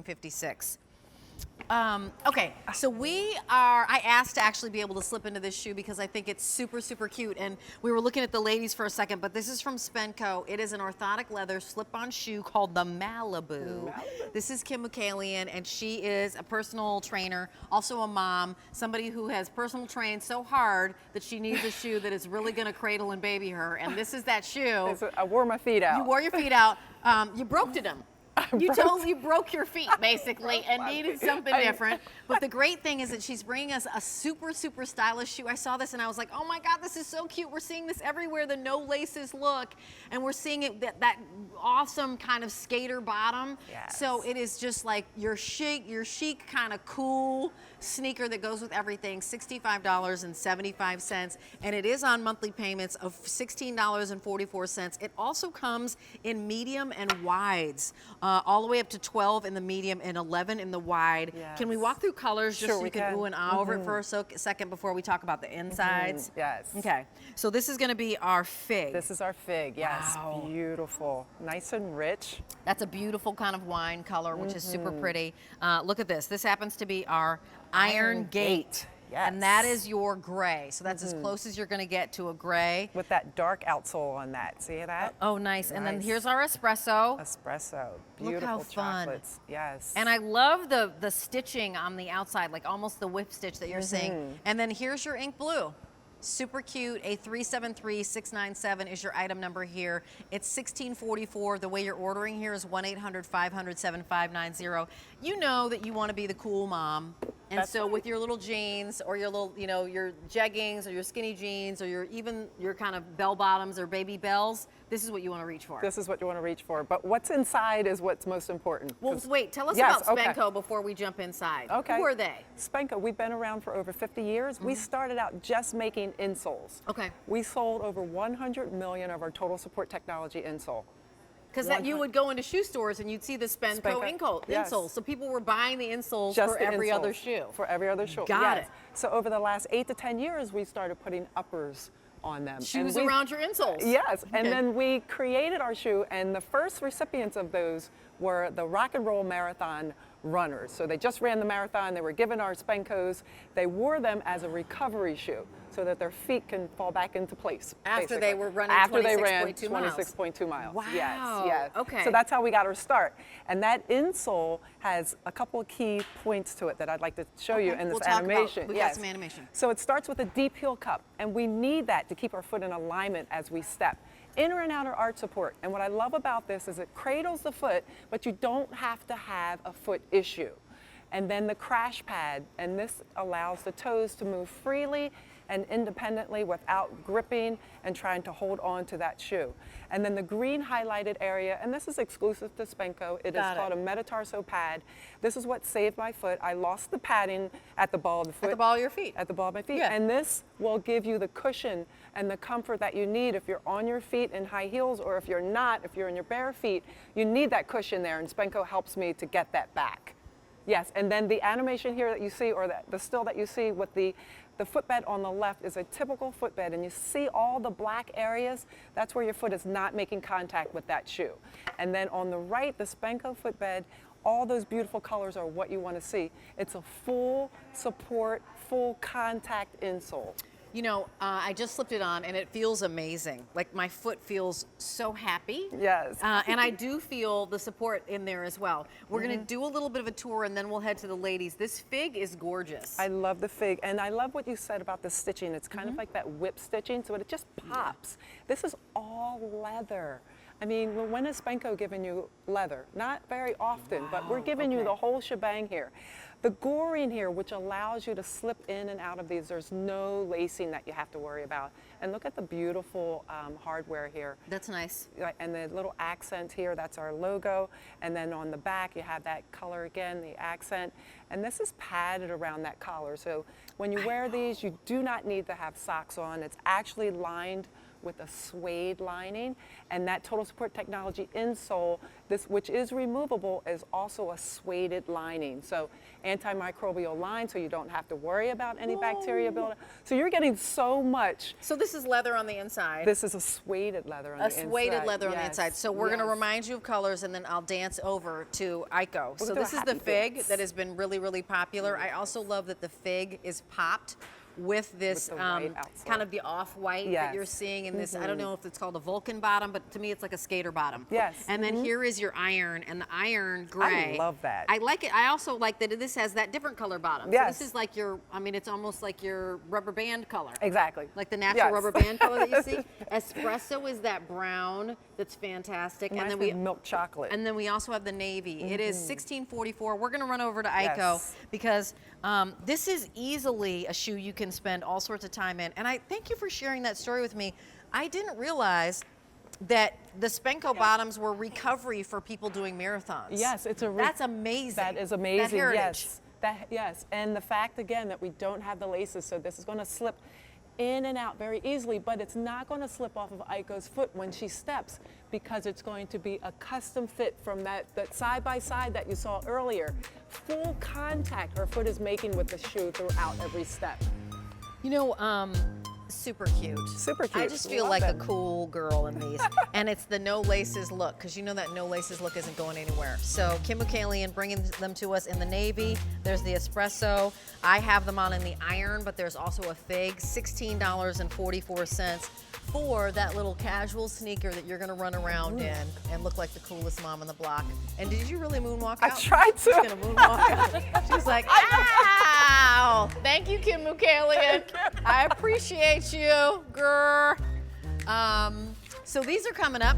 $14.56. Okay, so I asked to actually be able to slip into this shoe because I think it's super, super cute. And we were looking at the ladies for a second, but this is from Spenco. It is an orthotic leather slip-on shoe called the Malibu. This is Kim Mukalian, and she is a personal trainer, also a mom, somebody who has personal trained so hard that she needs a shoe that is really gonna cradle and baby her. And this is that shoe. I wore my feet out. You wore your feet out. You broke them. You broke your feet basically and needed something different. But the great thing is that she's bringing us a super, super stylish shoe. I saw this and I was like, oh my God, this is so cute. We're seeing this everywhere, the no laces look, and we're seeing it that awesome kind of skater bottom. Yes. So it is just like your chic kind of cool sneaker that goes with everything, $65.75, and it is on monthly payments of $16.44. It also comes in medium and wides, all the way up to 12 in the medium and 11 in the wide. Yes. Can we walk through colors just so you can ooh and ah over it for a second before we talk about the insides? Yes. Okay, so this is gonna be our fig. This is our fig, yes. Wow. Beautiful, nice and rich. That's a beautiful kind of wine color, which is super pretty. Look at this. This happens to be our Iron Gate. Yes. And that is your gray. So that's as close as you're going to get to a gray. With that dark outsole on that. See that? Oh, nice. And then here's our espresso. Espresso. Beautiful. Look how fun. Chocolates. Yes. And I love the stitching on the outside, like almost the whip stitch that you're seeing. And then here's your ink blue. Super cute. A 373697 is your item number here. It's $16.44. The way you're ordering here is 1-800-500-7590. You know that you want to be the cool mom. And that's so right. With your little jeans or your little, your jeggings or your skinny jeans or your kind of bell bottoms or baby bells, this is what you want to reach for. This is what you want to reach for. But what's inside is what's most important. Well, wait, tell us about Spenco before we jump inside. Okay. Who are they? Spenco, we've been around for over 50 years. We started out just making insoles. Okay. We sold over 100 million of our total support technology insole. Because you would go into shoe stores and you'd see the Spenco insoles. So people were buying the insoles for every other shoe. For every other shoe. Got it. So over the last 8 to 10 years, we started putting uppers on them. Shoes around your insoles. Yes. Okay. And then we created our shoe, and the first recipients of those were the Rock and Roll Marathon runners. So they just ran the marathon. They were given our Spencos. They wore them as a recovery shoe so that their feet can fall back into place. After they were running 26.2 miles. Wow. Yes. Okay. So that's how we got our start. And that insole has a couple of key points to it that I'd like to show you in this animation. We got some animation. So it starts with a deep heel cup, and we need that to keep our foot in alignment as we step. Inner and outer arch support. And what I love about this is it cradles the foot, but you don't have to have a foot issue. And then the crash pad, and this allows the toes to move freely and independently without gripping and trying to hold on to that shoe. And then the green highlighted area, and this is exclusive to Spenco. It is called a metatarso pad. This is what saved my foot. I lost the padding at the ball of the foot. At the ball of your feet. At the ball of my feet. Yeah. And this will give you the cushion and the comfort that you need if you're on your feet in high heels, or if you're not, if you're in your bare feet, you need that cushion there, and Spenco helps me to get that back. Yes, and then the animation here that you see, or the still that you see with the footbed on the left is a typical footbed, and you see all the black areas. That's where your foot is not making contact with that shoe. And then on the right, the Spenco footbed, all those beautiful colors are what you want to see. It's a full support, full contact insole. I just slipped it on and it feels amazing. Like my foot feels so happy. Yes. And I do feel the support in there as well. We're going to do a little bit of a tour and then we'll head to the ladies. This fig is gorgeous. I love the fig, and I love what you said about the stitching. It's kind of like that whip stitching, so it just pops. This is all leather. I mean, when has Spenco given you leather? Not very often, but we're giving you the whole shebang here. The goring here, which allows you to slip in and out of these, there's no lacing that you have to worry about. And look at the beautiful hardware here. That's nice. And the little accent here, that's our logo. And then on the back, you have that color again, the accent. And this is padded around that collar. So when you wear these, you do not need to have socks on. It's actually lined with a suede lining, and that total support technology insole, this which is removable, is also a suede lining. So antimicrobial line, so you don't have to worry about any bacteria buildup. So you're getting so much. So this is leather on the inside. This is a suede leather on the inside. A suede leather on the Yes. inside. So we're going to Yes. remind you of colors, and then I'll dance over to Ico. So do a this is the happy fig dance. that has been really, really popular. I also love that the fig is popped with this the white outsole. kind of the off-white that Yes. you're seeing in this. I don't know if it's called a Vulcan bottom, but to me it's like a skater bottom. Yes. And then here is your iron, and the iron gray. I love that. I like it. I also like that this has that different color bottom. Yes. So this is like your, I mean, it's almost like your rubber band color. Exactly. Like the natural Yes. rubber band color that you see. Espresso is that brown that's fantastic. Reminds and me then of milk chocolate. and then we also have the navy. It is $16.44. We're going to run over to Ico Yes. because this is easily a shoe you can spend all sorts of time in. And I thank you for sharing that story with me. I didn't realize that the Spenco bottoms were recovery for people doing marathons. Yes, it's a. That's amazing. That is amazing. That heritage. Yes. Yes, and the fact again that we don't have the laces, so this is going to slip in and out very easily, but it's not going to slip off of Ico's foot when she steps because it's going to be a custom fit from that side by side that you saw earlier. Full contact her foot is making with the shoe throughout every step. You know, super cute. Super cute. I just feel Love like it. a cool girl in these. And it's the no laces look, because you know that no laces look isn't going anywhere. So Kim Mukalian bringing them to us in the navy. There's the espresso. I have them on in the iron, but there's also a fig, $16.44 for that little casual sneaker that you're gonna run around in and look like the coolest mom on the block. And did you really moonwalk I out? tried to. She's gonna moonwalk out. She's like, ow! Thank you, Kim Mukalian. I appreciate you, girl. So these are coming up.